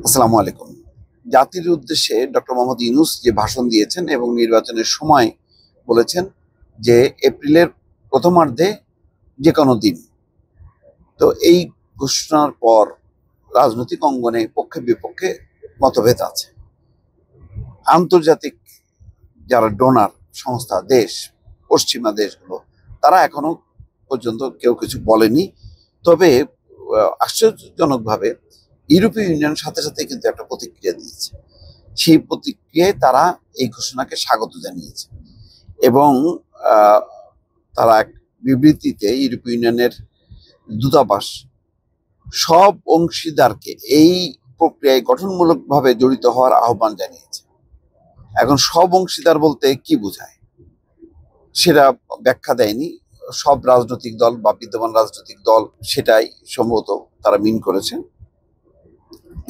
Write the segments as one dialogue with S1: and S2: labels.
S1: আসসালামু আলাইকুম। জাতির উদ্দেশ্যে ডক্টর মোহাম্মদ ইউনূস যে ভাষণ দিয়েছেন এবং নির্বাচনের সময় বলেছেন যে এপ্রিলের প্রথমার্ধে যে কোনো দিন। তো এই ঘোষণার পর রাজনৈতিক অঙ্গনে পক্ষে বিপক্ষে মতভেদ আছে। আন্তর্জাতিক যারা ডোনার সংস্থা, দেশ, পশ্চিমা দেশগুলো, তারা এখনো পর্যন্ত কেউ কিছু বলেনি। তবে আশ্চর্যজনকভাবে ইউরোপীয় ইউনিয়ন সাথে সাথে কিন্তু একটা প্রতিক্রিয়া দিয়েছে। সেই প্রতিক্রিয়ায় তারা এই ঘোষণাকে স্বাগত জানিয়েছে এবং আহ, তারা এক বিবৃতিতে ইউরোপীয় ইউনিয়নের দূতাবাস সব অংশীদারকে এই প্রক্রিয়ায় গঠনমূলকভাবে জড়িত হওয়ার আহ্বান জানিয়েছে। এখন সব অংশীদার বলতে কি বোঝায় সেটা ব্যাখ্যা দেয়নি। সব রাজনৈতিক দল বা বিদ্যমান রাজনৈতিক দল সেটাই সম্ভবত তারা মিন করেছেন।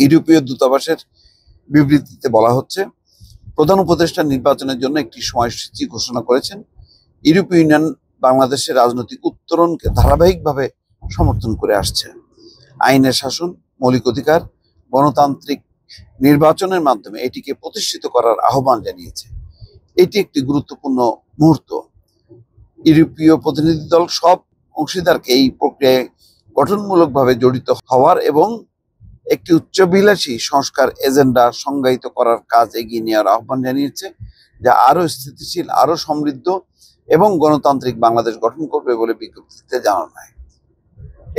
S1: ইউরোপীয় দূতাবাসের বিবৃতিতে বলা হচ্ছে, প্রধান উপদেষ্টা নির্বাচনের জন্য একটি সময়সূচি ঘোষণা করেছেন। ইউরোপীয় ইউনিয়ন বাংলাদেশের রাজনৈতিক উত্তরণকে ধারাবাহিকভাবে সমর্থন করে আসছে। আইনের শাসন, মৌলিক অধিকার, গণতান্ত্রিক নির্বাচনের মাধ্যমে এটিকে প্রতিষ্ঠিত করার আহ্বান জানিয়েছে। এটি একটি গুরুত্বপূর্ণ মুহূর্ত। ইউরোপীয় প্রতিনিধি দল সব অংশীদারকে এই প্রক্রিয়ায় গঠনমূলকভাবে জড়িত হওয়ার এবং একটি উচ্চাভিলাষী সংস্কার এজেন্ডা সংজ্ঞায়িত করার কাজ এগিয়ে নেওয়ার আহ্বান জানিয়েছে, যা আরো স্থিতিশীল, আরো সমৃদ্ধ এবং গণতান্ত্রিক বাংলাদেশ গঠন করবে বলে বিজ্ঞপ্তিতে জানানো হয়।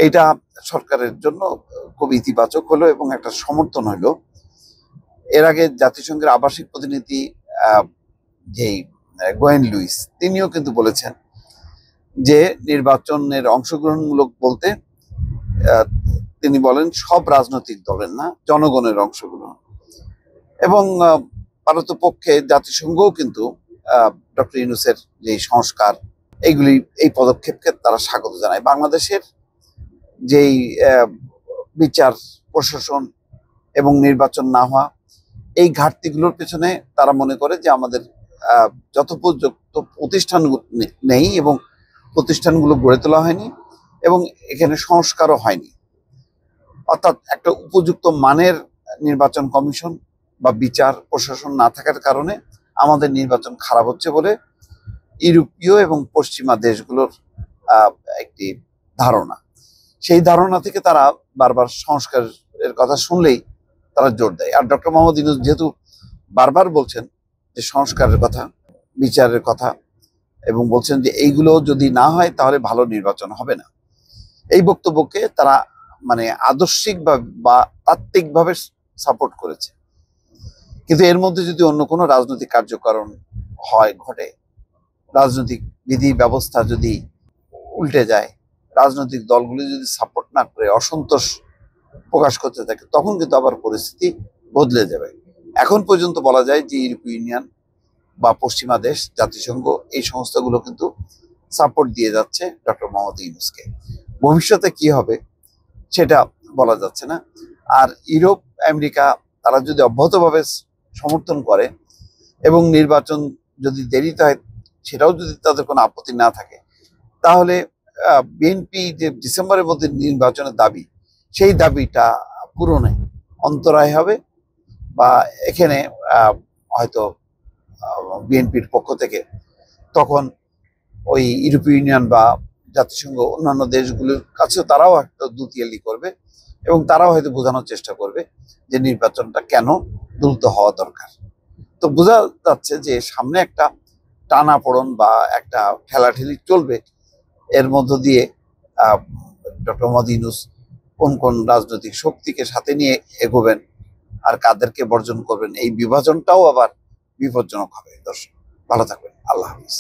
S1: এইটা সরকারের জন্য খুব ইতিবাচক হলো এবং একটা সমর্থন হলো। এর আগে জাতিসংঘের আবাসিক প্রতিনিধি যেই গোয়েন লুইস, তিনিও কিন্তু বলেছেন যে নির্বাচনের অংশগ্রহণমূলক বলতে তিনি বলেন সব রাজনৈতিক দলের না, জনগণের অংশগ্রহণ। এবং পারতপক্ষে জাতিসংঘও কিন্তু ডক্টর ইউনূসের যে সংস্কার, এইগুলি, এই পদক্ষেপকে তারা স্বাগত জানায়। বাংলাদেশের যেই বিচার, প্রশাসন এবং নির্বাচন না হওয়া, এই ঘাটতিগুলোর পেছনে তারা মনে করে যে আমাদের যথোপযুক্ত প্রতিষ্ঠান নেই এবং প্রতিষ্ঠানগুলো গড়ে তোলা হয়নি এবং এখানে সংস্কারও হয়নি। অর্থাৎ একটা উপযুক্ত মানের নির্বাচন কমিশন বা বিচার প্রশাসন না থাকার কারণে আমাদের নির্বাচন খারাপ হচ্ছে বলে ইউরোপীয় এবং পশ্চিমা দেশগুলোর একটি ধারণা। সেই ধারণা থেকে তারা বারবার সংস্কারের কথা শুনলেই তারা জোর দেয়। আর ডক্টর মোহাম্মদ ইউনূস যেহেতু বারবার বলছেন যে সংস্কারের কথা, বিচারের কথা, এবং বলছেন যে এইগুলো যদি না হয় তাহলে ভালো নির্বাচন হবে না, এই বক্তব্যকে তারা মানে আদর্শিক বা তাত্ত্বিকভাবে সাপোর্ট করেছে। কিন্তু এর মধ্যে যদি অন্য কোনো রাজনৈতিক কার্যকারণ ঘটে, রাজনৈতিক বিধি ব্যবস্থা যদি উল্টে যায়, রাজনৈতিক দলগুলি যদি সাপোর্ট না করে অসন্তোষ প্রকাশ করতে থাকে, তখন কিন্তু আবার পরিস্থিতি বদলে যাবে। এখন পর্যন্ত বলা যায় যে ইউরোপীয় ইউনিয়ন বা পশ্চিমা দেশ, জাতিসংঘ, এই সংস্থাগুলো কিন্তু সাপোর্ট দিয়ে যাচ্ছে ডক্টর মোহাম্মদ ইউনূসকে। ভবিষ্যতে কি হবে সেটা বলা যাচ্ছে না। আর ইউরোপ, আমেরিকা, তারা যদি অব্যাহতভাবে সমর্থন করে এবং নির্বাচন যদি দেরিতে হয় সেটাও যদি তাদের কোনো আপত্তি না থাকে, তাহলে বিএনপি যে ডিসেম্বরের মধ্যে নির্বাচনের দাবি, সেই দাবিটা পূরণে অন্তরায় হবে বা এখানে হয়তো বিএনপির পক্ষ থেকে তখন ওই ইউরোপীয় ইউনিয়ন বা জাতিসংঘ অন্যান্য দেশগুলোর কাছেও তারাও একটা দুতিয়ালি করবে এবং তারাও হয়তো বোঝানোর চেষ্টা করবে যে নির্বাচনটা কেন দ্রুত হওয়া দরকার। তো বোঝা যাচ্ছে যে সামনে একটা টানাপোড়েন বা একটা ঠেলাঠেলি চলবে। এর মধ্য দিয়ে ডক্টর মোহাম্মদ ইউনূস কোন কোন রাজনৈতিক শক্তিকে সাথে নিয়ে এগোবেন আর কাদেরকে বর্জন করবেন, এই বিভাজনটাও আবার বিপজ্জনক হবে। দর্শক ভালো থাকবেন। আল্লাহ হাফিজ।